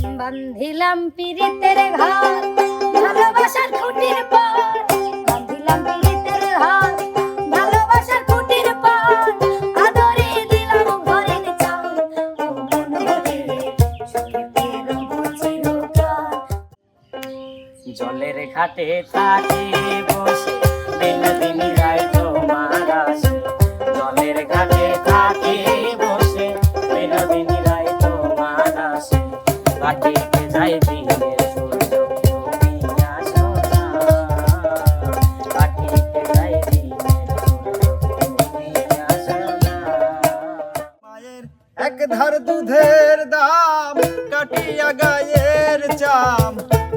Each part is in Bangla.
বান্ধিলাম পিরিতের ঘর ভালোবাসার খুঁটির পর, বান্ধিলাম পিরিতের ঘর ভালোবাসার খুঁটির পর, আদরে দিলাম ঘরের চাল ও মন ভরে সুখে রব চিরকাল। জলের ঘাটে থাকে বসে বিনোদিনী রায় তোমার আসে, জলের ঘাটে থাকে বসে বিনোদিনী রায় তোমার আসে, ঘাটিতে যাই দিনের সূর্য তুমি আসো না, ঘাটিতে যাই দিনের সূর্য তুমি আসো না। মায়ের এক ধার দুধের দাম কাটিয়া গায়ের চাম,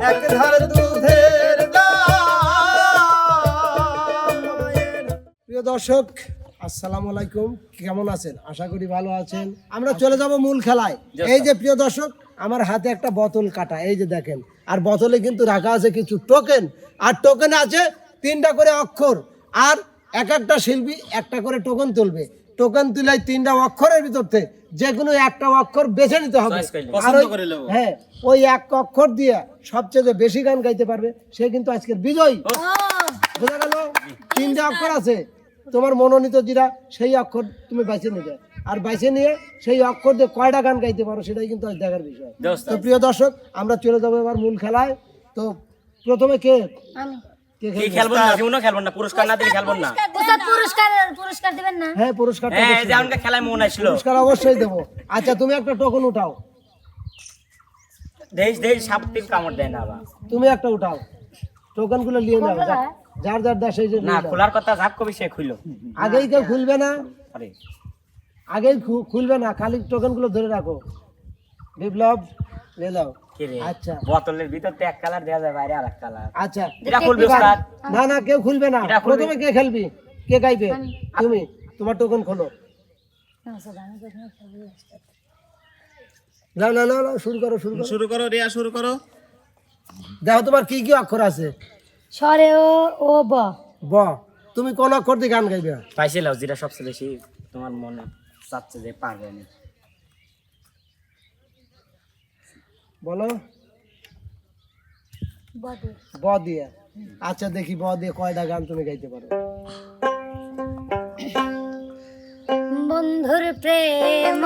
এক ধার দুধের দাম মায়ের। প্রিয় দর্শক আসসালামু আলাইকুম, কেমন আছেন? আশা করি ভালো আছেন। আমরা চলে যাব মূল খেলায়। এই যে প্রিয় দর্শক, আমার হাতে একটা বোতল কাটা, এই যে দেখেন, আর বোতলে কিন্তু রাখা আছে কিছু টোকেন, আর টোকেন আছে 3টা করে অক্ষর, আর এক একটা শিল্পী একটা করে টোকেন তুলবে। টোকেন তুলে 3টা অক্ষরের ভিতর থেকে যে কোনো একটা অক্ষর বেছে নিতে হবে, আর হ্যাঁ ওই এক অক্ষর দিয়ে সবচেয়ে বেশি গান গাইতে পারবে সে কিন্তু আজকের বিজয়ী। বোঝা গেল? 3টা অক্ষর আছে, তোমার মনোনীত যেটা সেই অক্ষর তুমি বেছে নিবে, আর বেছে নিয়ে সেই অক্ষর দিয়ে কয়টা গান গাইতে পারো সেটাই কিন্তু আজ দেখার বিষয়। তো প্রিয় দর্শক, আমরা চলে যাবো এবার মূল খেলায়। তো প্রথমে কে আমি কি খেলবো না, জীবনও খেলবো না, পুরস্কার না দিলে খেলবো না। ওস্তাদ পুরস্কার দিবেন না? হ্যাঁ পুরস্কার হ্যাঁ, এই যে আমাকে খেলায় মন আসলো, পুরস্কার অবশ্যই দেবো। আচ্ছা তুমি একটা টোকেন উঠাও, দেশ দেশ সাপটির কামড় দেয় না আবার। তুমি একটা উঠাও, টোকেন গুলো নিয়ে যাও, যার যার দেশ এই যে না, খোলার কথা যাক কবি সে খুললো। আগেই কেউ খুলবে না, আরে আগেই খুলবে না, খালি টোকেন গুলো ধরে রাখো। বিপ্লব নিয়ে নাও। কি রে, আচ্ছা বোতলের ভিতর তো এক কালার দেয়া যায়, বাইরে আরেক কালার। আচ্ছা এটা খুলবে উস্তাদ? না না কেউ খুলবে না, এটা খুলবে। প্রথমে কে খেলবি, কে গাইবে? তুমি, তোমার টোকেন খোলো। না ওস্তাদ, আমি কখনো খেলবো না ওস্তাদ। না না না না, শুরু করো শুরু করো শুরু করো রিয়া, শুরু করো। দেখো তোমার কি কি অক্ষর আছে। স্বরে ও ব। ব। তুমি কোন অক্ষর দিয়ে গান গাইবে? পাইছিলাম যেটা সবচেয়ে বেশি তোমার মনে চাচ্ছে যে পারবে না। বলো। বদে। ব দিয়ে। আচ্ছা দেখি ব দিয়ে কয়টা গান তুমি গাইতে পারো। বন্ধুর প্রেম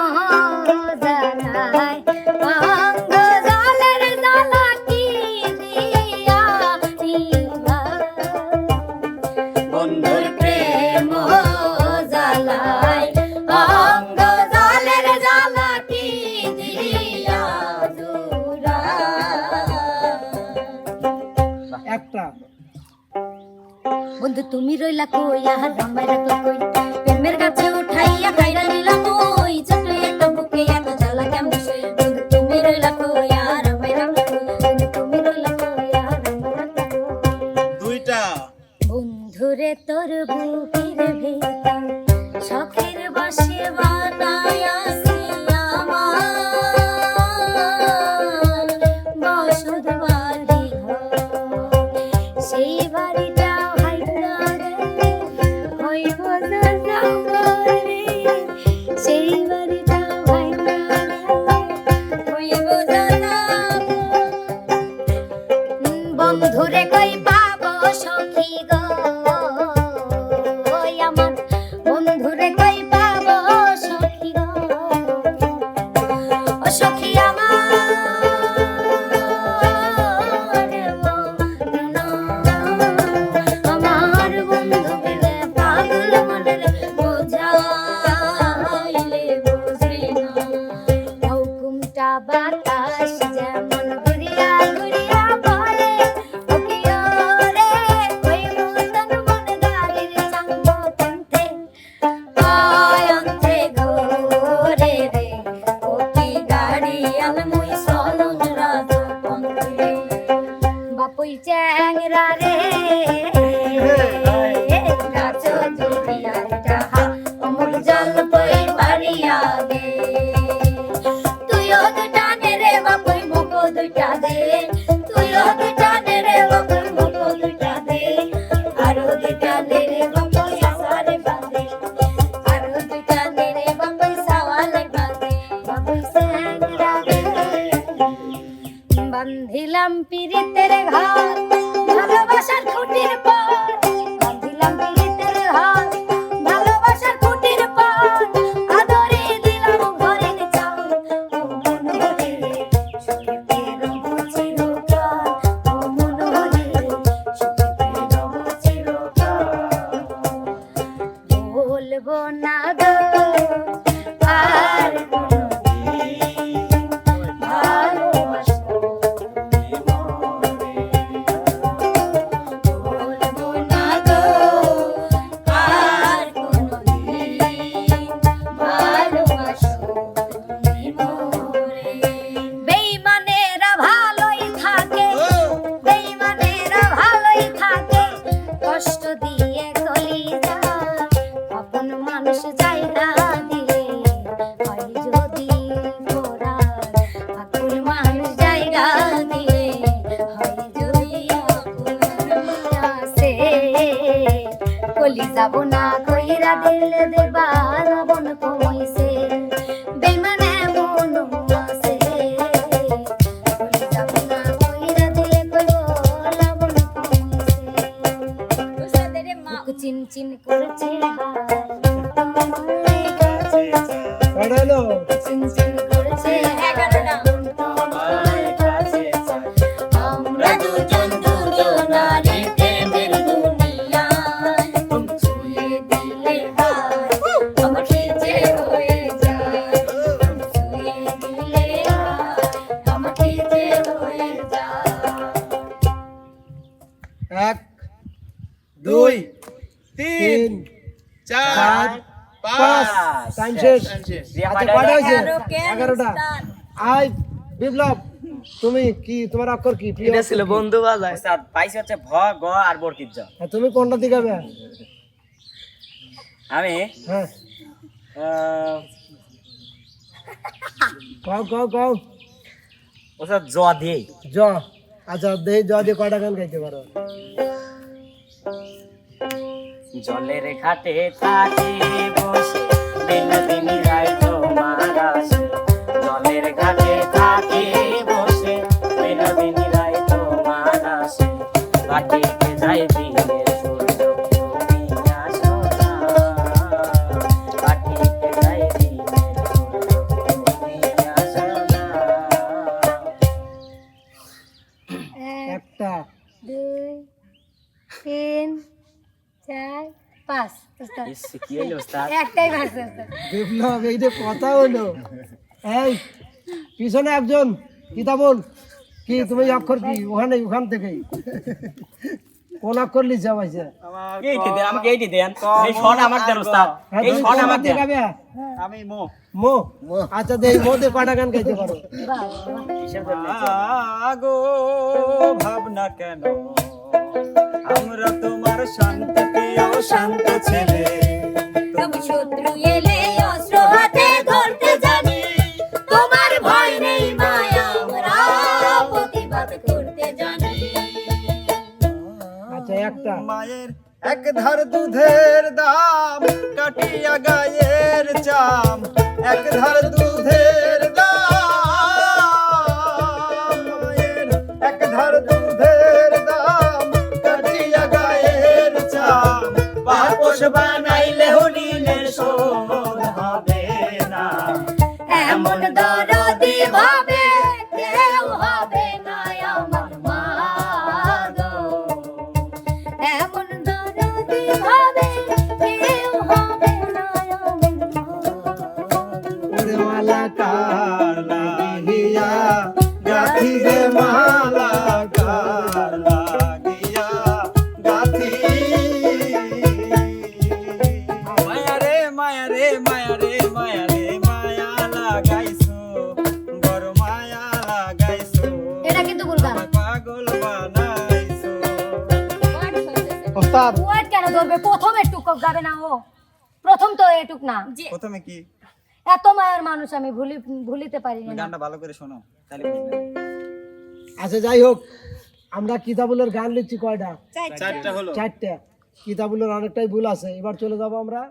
জানাই অঙ্গ জলের জ্বালা কি দিয়া নিভা, বন্ধুর প্রেম জ্বালাই অঙ্গ জলের জ্বালা কি দিয়া জুড়া। একটা। বন্ধু তুমি রইলা কই আর আমায় রাখলা কই, প্রেমের গাছে উঠাইয়া কাইরা নিলা কই, ছোট একটা বুকে এত জ্বালা কেমনে সই। বন্ধু তুমি রইলা কই আর আমায় রাখলা কই, বন্ধু তুমি রইলা কই আর আমায় রাখলা কই। 2টা। বন্ধুরে তোর বুকের ভেতর শখের বাসি বানায়াছি আমার, বসত বাড়ি ঘর, সেই বাড়িটা ভাইরা রে হইব না জঙ্গলে, সেই বাড়িটা ভাইরা রে হইব না জঙ্গলে। বন্ধুরে কই পাবো সখী গো, ওই আমার বন্ধুরে কই পাবো সখী গো, ও সখী আমার বন্ধু বিলে পাগল মনের বোঝাইলে বুঝি না, হুকুমটা বাতাস যেমন ঘুরিয়া ঘুরিয়া বলে, ওকিও রে ওই মতন মন গাড়ির চাঙ্গ কান্তে আয় অন্তে ঘোরে রে, ওকি গাড়ি আমি মুই সলন রাজ পন্থে, বাপুই চ্যাংরা রে গাছ জুড়িয়ার টাহা অমুক জল পই পারিয়া গে, তুইও দুটা নে রে বাপুই মুখো দুটা দে, তুইও দুটা নে রে বাপুই মুখো দুটা দে, আরো দুটা নে রে বাপুই সারে বাঁধে, আরো দুটা নে রে বাপুই সাওয়ালে বাঁধে, বাপুই চ্যাংরা রে বান্ধিলাম পিরিতের ঘর ভালোবাসার খুঁটির পর বান্ধিলাম পিরিতের ঘর ভালোবাসার খুঁটির পর আদরে দিলাম ঘরের চাল ও মনোরে সুখেতে রব চিরকাল ও মনোরে সুখেতে রব চিরকাল বলবো না গো আর কোনোদিন ভালোবাসবো বলবো না গো আর কোনোদিন ভালোবাসবো মোরে বেঈমানেরা ভালোই থাকে বেঈমানেরা ভালোই থাকে কষ্ট দিয়ে কলিজা আপন মানুষ জায়গা দিলে হয় যদি গোরার আপন মানুষ জায়গা দিলে হয় যদি আসে কলি যাব না কইরা দিলে দেবা লবণ কইছে বেমানে মন আছে কলি যাব না কইরা দিলে কইব লবণ কইছে বুক চিন চিন করছে কয়টা হলো? চিন চিন করছে 11টা আমরা দুজন দুজনারে প্রেমের দুনিয়ায় ছুঁয়ে দিলে হায় আমার খিচে হয়ে যায় ছুঁয়ে দিলে হায় আমার খিচে হয়ে যায় 1 2 3 4 5 5 টাইম শেষ। শেষ। আচ্ছা কয়টা হয়েছে? 11টা 11টা। আই বিপ্লব তুমি কি তোমার অক্ষর কি প্রিয় এটা অক্ষর ছিল কি? বন্ধু বাজায় ওস্তাদ পাইছি হচ্ছে ভ গ আর বর্কিত জ হ্যাঁ, তুমি কোনটা দিকাবে? আমি হ্যাঁ আহ, কও ওস্তাদ জ দেই জ আচ্ছা দেই জ দিয়ে কয়টা গান গাইতে পারো? জলের ঘাটে থাকি বসে বিনোদিনী রায় তোমার আসে জলের ঘাটে থাকি বসে বিনোদিনী রায় তোমার আসে ঘাটিতে যাই দিনের সূর্য তুমি আসো না ঘাটিতে যাই দিনের সূর্য তুমি আসো না একটা 2 3 4 5 উস্তাদ ইস কি হলো ওস্তাদ একটাই ভাষা উস্তাদ বিপ্লব এইটা কথা হলো এই পিছনে একজন কিতাবুল কি তুমি অক্ষর কি ওখান থেকেই কোন অক্ষর লিখা পাইছে? এইটি দেন আমাকে এইটি দেন এই শট আমাকে দেন ওস্তাদ হ্যাঁ, এই তুমি শট কোনটা আমাকে দিয়ে দেন গাবে? আমি মো মো আচ্ছা দেই মো দিয়ে কয়টা গান গাইতে পারো? বাহ কিসের বললে আগো ভাবনা কেন আমরা তোমার শান্ত প্রিয় শান্ত ছেলে তবে শত্রু এলে অস্ত্র হাতে ধরতে জানি তোমার ভয় নেই মায়া আমরা প্রতিবাদ করতে জানি আচ্ছা একটা মায়ের এক ধার দুধের দাম কাটিয়া গায়ের চাম এক ধার দুধের দাম মায়ের এক ধার দুধের দাম কাটিয়া গায়ের চাম পাপোশ বানাইলে হরিণের শোধ হবে না এমন দরদি ভাবে কেউ হবে না আমার মা গো এমন দরদি ভাবে কেউ হবে না আমার মা ওরে মালা কার লাগিয়া গাথিবে মালা কার লাগিয়া গাথি মায়া রে মায়া রে মায়া রে মায়া রে মায়া লাগাইছো বড় মায়া লাগাইছো এটা কিন্তু ভুল গান পাগল বানাইছো ওস্তাদ ওয়ার্ড কেন ধরবে প্রথম একটু গাবে না ও প্রথম তো এটুক না প্রথমে কি এত মায়ের মানুষ আমি ভুলিতে পারি না গানটা ভালো করে শোনো তাহলে বুঝবে আচ্ছা যাই হোক আমরা কিতাবুলের গান লিখছি কয়টা? 4টা হলো 4টা। কিতাবুলের অনেকটাই ভুল আছে, এবার চলে যাবো আমরা